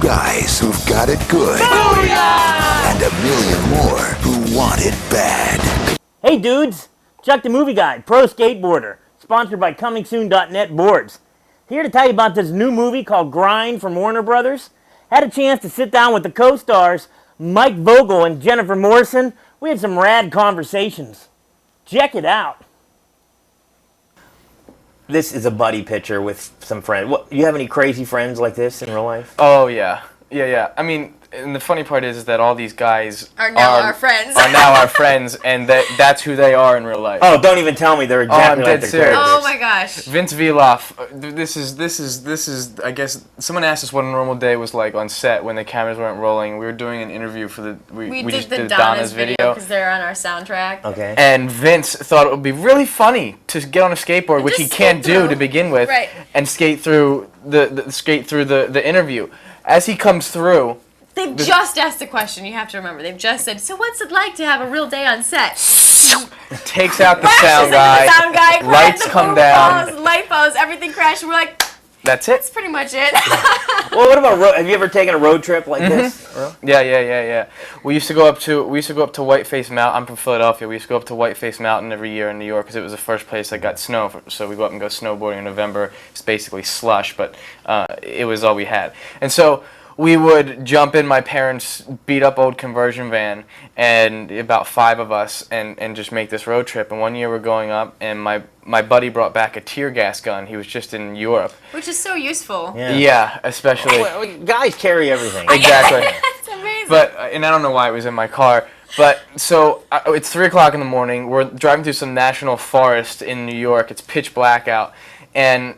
guys who've got it good. Booyah! And a million more who want it bad. Hey dudes, Chuck the Movieguy, pro skateboarder, sponsored by ComingSoon.net boards. Here to tell you about this new movie called Grind from Warner Brothers. Had a chance to sit down with the co-stars, Mike Vogel and Jennifer Morrison. We had some rad conversations. Check it out. This is a buddy picture with some friends. What, you have any crazy friends like this in real life? Oh, yeah. Yeah. I mean, and the funny part is that all these guys are now our friends. Are now our friends, and that's who they are in real life. Oh, don't even tell me they're exactly like their characters. Oh my gosh. Vince Viloff. This is. I guess someone asked us what a normal day was like on set when the cameras weren't rolling. We were doing an interview for the. We did just the did Donna's video because they're on our soundtrack. Okay. And Vince thought it would be really funny to get on a skateboard, which he can't do to begin with, right, and skate through the interview. As he comes through. They've just asked the question, you have to remember. They've just said, so what's it like to have a real day on set? Takes out the sound guy, lights come down. Light falls, everything crashes, we're like, that's it. That's pretty much it. Well, what about have you ever taken a road trip like this? Yeah. We used to go up to Whiteface Mountain. I'm from Philadelphia. We used to go up to Whiteface Mountain every year in New York because it was the first place that got snow. So we go up and go snowboarding in November. It's basically slush, but it was all we had. And so we would jump in my parents' beat-up old conversion van, and about 5 of us, and just make this road trip. And one year we're going up, and my buddy brought back a tear gas gun. He was just in Europe. Which is so useful. Yeah, especially. Well, guys carry everything. Exactly. That's amazing. But, and I don't know why it was in my car. But, so, it's 3 o'clock in the morning. We're driving through some national forest in New York. It's pitch black out. And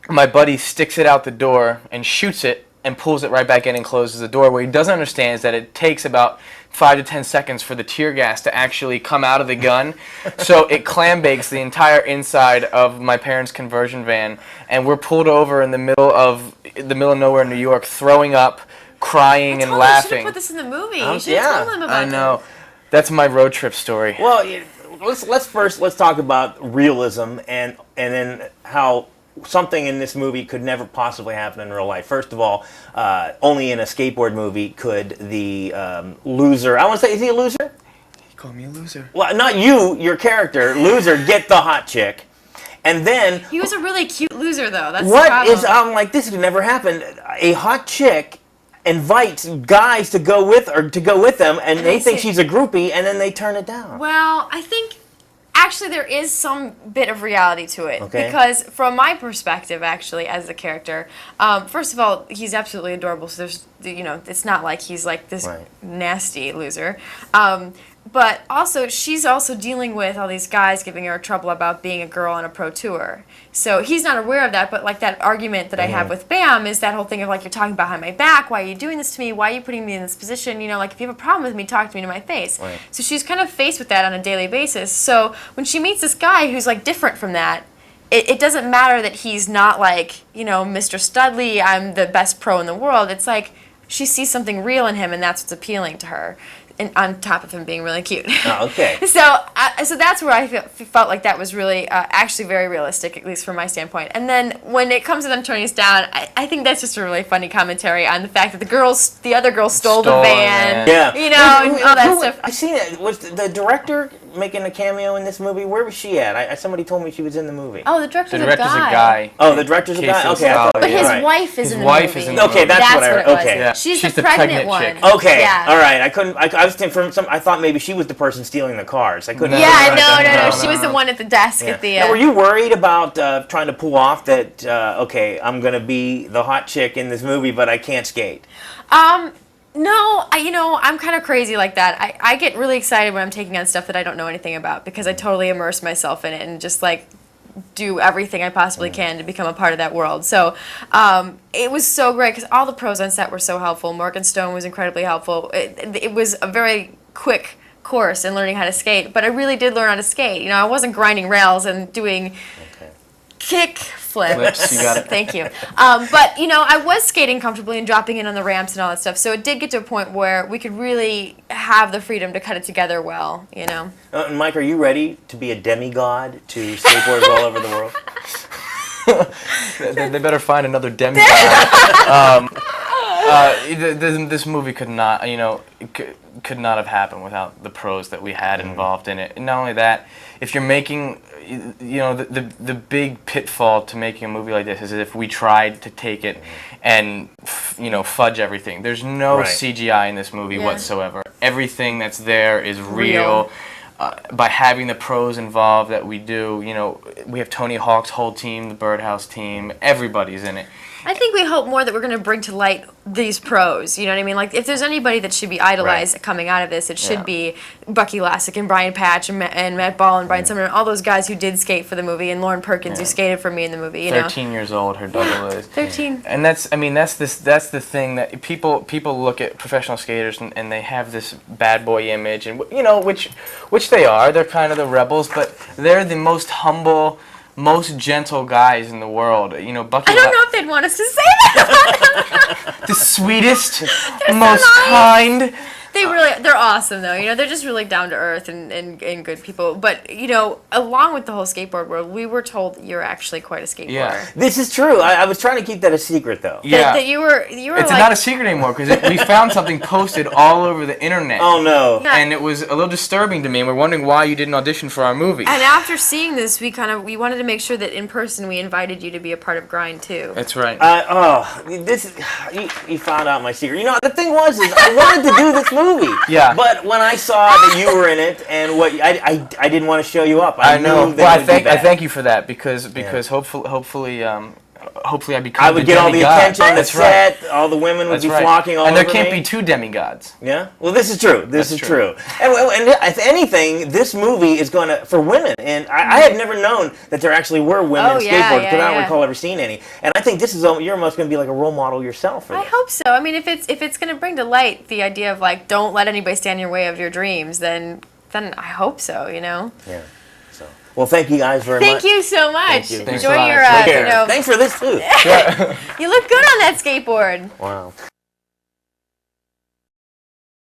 my buddy sticks it out the door and shoots it, and pulls it right back in and closes the door. What he doesn't understand is that it takes about 5 to 10 seconds for the tear gas to actually come out of the gun. So it clam bakes the entire inside of my parents' conversion van, and we're pulled over in the middle of nowhere in New York, throwing up, crying, and laughing. You should have put this in the movie. You should have told them about I know. That's my road trip story. Well, let's talk about realism and then how something in this movie could never possibly happen in real life. First of all, only in a skateboard movie could the loser, I want to say, is he a loser? You call me a loser. Well, not you, your character, loser, get the hot chick. And then... He was a really cute loser, though. That's the problem. I'm like, this could never happen. A hot chick invites guys to go with them, and they think she's a groupie, and then they turn it down. Well, I think... Actually, there is some bit of reality to it. Okay. Because from my perspective, actually, as a character, first of all, he's absolutely adorable. So there's, it's not like he's like this nasty loser. But also, she's also dealing with all these guys giving her trouble about being a girl on a pro tour. So he's not aware of that, but like that argument that I have with Bam is that whole thing of like, you're talking behind my back, why are you doing this to me, why are you putting me in this position, like if you have a problem with me, talk to me to my face. Right. So she's kind of faced with that on a daily basis. So when she meets this guy who's like different from that, it doesn't matter that he's not like, Mr. Studley, I'm the best pro in the world. It's like she sees something real in him, and that's what's appealing to her. And on top of him being really cute. Oh, okay. So that's where I felt like that was really actually very realistic, at least from my standpoint. And then when it comes to them turning us down, I think that's just a really funny commentary on the fact that the other girls stole the van. Yeah. And all that stuff. I seen it. Was the director making a cameo in this movie? Where was she at? Somebody told me she was in the movie. Oh, the director's a guy. Oh, the director's a guy? Okay. But his wife is in the movie. Okay, that's what it was. Okay. Yeah. She's the pregnant one. chick. Okay. Yeah. All right. I was thinking I thought maybe she was the person stealing the cars. I couldn't. Yeah, no. She was the one at the desk at the. Now, were you worried about trying to pull off that? Okay, I'm gonna be the hot chick in this movie, but I can't skate. No, I'm kind of crazy like that. I get really excited when I'm taking on stuff that I don't know anything about because I totally immerse myself in it and just like do everything I possibly can to become a part of that world. So it was so great because all the pros on set were so helpful. Morgan Stone was incredibly helpful. It was a very quick course in learning how to skate, but I really did learn how to skate. I wasn't grinding rails and doing kick flips. You got it. Thank you. But I was skating comfortably and dropping in on the ramps and all that stuff. So it did get to a point where we could really have the freedom to cut it together well. And Mike, are you ready to be a demigod to skateboard all over the world? They better find another demigod. This movie could not, could not have happened without the pros that we had involved in it. And not only that, if you're making, the big pitfall to making a movie like this is if we tried to take it and, fudge everything. There's no CGI in this movie whatsoever. Everything that's there is real. By having the pros involved that we do, we have Tony Hawk's whole team, the Birdhouse team, everybody's in it. I think we hope more that we're going to bring to light these pros. You know what I mean? Like, if there's anybody that should be idolized coming out of this, it should be Bucky Lasek and Brian Patch and Matt Ball and Brian Sumner and all those guys who did skate for the movie, and Lauren Perkins who skated for me in the movie. 13 years old, her double is. 13. And that's the thing that people look at professional skaters and they have this bad boy image, and which they are. They're kind of the rebels, but they're the most humble, most gentle guys in the world. Bucky. I don't know if they'd want us to say that. The sweetest, most kind. They're awesome though. They're just really down to earth and good people. But along with the whole skateboard world, we were told you're actually quite a skateboarder. Yeah. This is true. I was trying to keep that a secret though. Yeah. That you were. It's not a secret anymore because we found something posted all over the internet. Oh no. Yeah. And it was a little disturbing to me. And we're wondering why you didn't audition for our movie. And after seeing this, we wanted to make sure that in person we invited you to be a part of Grind too. That's right. You found out my secret. The thing was I wanted to do this movie. Yeah. But when I saw that you were in it and I didn't want to show you up. I know. Knew Well, I thank you for that because hopefully I become I would get all the attention on the set. All the women would be flocking all over me. And there can't be two demigods. Yeah. Well, this is true. This is true. And if anything, this movie is going to for women. And I had never known that there actually were women in skateboarding because I don't recall ever seeing any. And I think you're almost going to be like a role model yourself for this. I hope so. I mean, if it's going to bring to light the idea of like don't let anybody stand in your way of your dreams, then I hope so. Yeah. Well, thank you guys very much. Thank you so much. Thank you. Thanks Enjoy a lot. your, Thanks for this too. You look good on that skateboard. Wow.